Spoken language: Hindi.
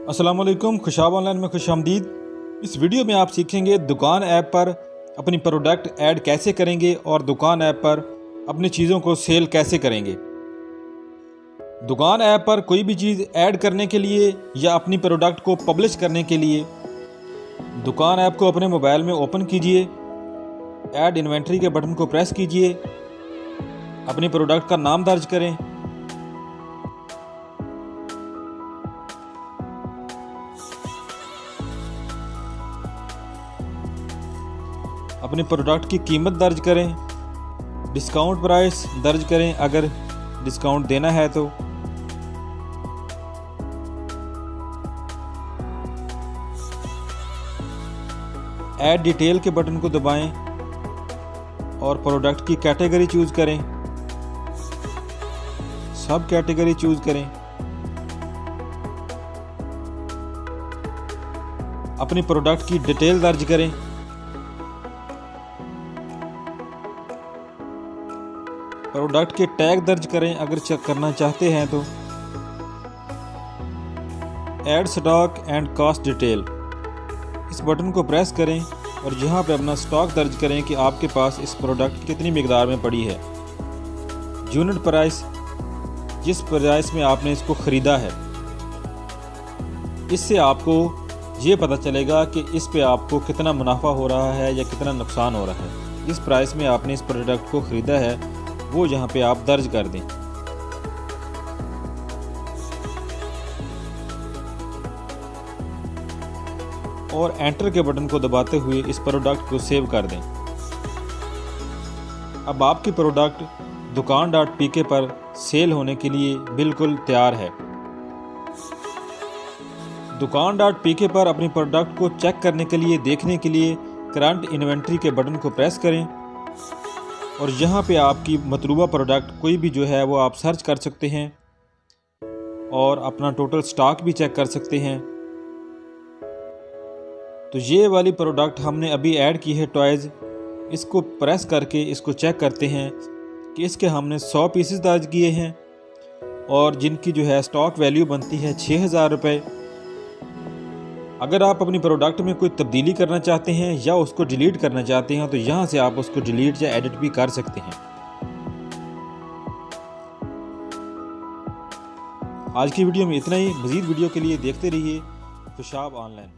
अस्सलाम वालेकुम, खुशाब ऑनलाइन में खुशामदीद। इस वीडियो में आप सीखेंगे दुकान ऐप पर अपनी प्रोडक्ट ऐड कैसे करेंगे और दुकान ऐप पर अपनी चीज़ों को सेल कैसे करेंगे। दुकान ऐप पर कोई भी चीज़ ऐड करने के लिए या अपनी प्रोडक्ट को पब्लिश करने के लिए दुकान ऐप को अपने मोबाइल में ओपन कीजिए, ऐड इन्वेंट्री के बटन को प्रेस कीजिए, अपनी प्रोडक्ट का नाम दर्ज करें, अपने प्रोडक्ट की कीमत दर्ज करें, डिस्काउंट प्राइस दर्ज करें अगर डिस्काउंट देना है तो, ऐड डिटेल के बटन को दबाएं और प्रोडक्ट की कैटेगरी चूज करें, सब कैटेगरी चूज करें, अपनी प्रोडक्ट की डिटेल दर्ज करें, प्रोडक्ट के टैग दर्ज करें अगर चेक करना चाहते हैं तो, add stock and cost detail इस बटन को प्रेस करें और जहां पे अपना स्टॉक दर्ज करें कि आपके पास इस प्रोडक्ट की कितनी मिकदार में पड़ी है, यूनिट प्राइस जिस प्राइस में आपने इसको ख़रीदा है। इससे आपको ये पता चलेगा कि इस पे आपको कितना मुनाफा हो रहा है या कितना नुकसान हो रहा है। जिस प्राइस में आपने इस प्रोडक्ट को ख़रीदा है वो यहाँ पे आप दर्ज कर दें। और एंटर के बटन को दबाते हुए इस प्रोडक्ट को सेव कर दें। अब आपकी प्रोडक्ट दुकान.pk पर सेल होने के लिए बिल्कुल तैयार है। दुकान.pk पर अपनी प्रोडक्ट को चेक करने के लिए, देखने के लिए करंट इन्वेंट्री के बटन को प्रेस करें और यहाँ पे आपकी मतलूबा प्रोडक्ट कोई भी जो है वो आप सर्च कर सकते हैं और अपना टोटल स्टॉक भी चेक कर सकते हैं। तो ये वाली प्रोडक्ट हमने अभी ऐड की है टॉयज़, इसको प्रेस करके इसको चेक करते हैं कि इसके हमने 100 पीसेस दर्ज किए हैं और जिनकी जो है स्टॉक वैल्यू बनती है 6000 रुपये। अगर आप अपनी प्रोडक्ट में कोई तब्दीली करना चाहते हैं या उसको डिलीट करना चाहते हैं तो यहाँ से आप उसको डिलीट या एडिट भी कर सकते हैं। आज की वीडियो में इतना ही। मज़ीद वीडियो के लिए देखते रहिए खुशाब ऑनलाइन।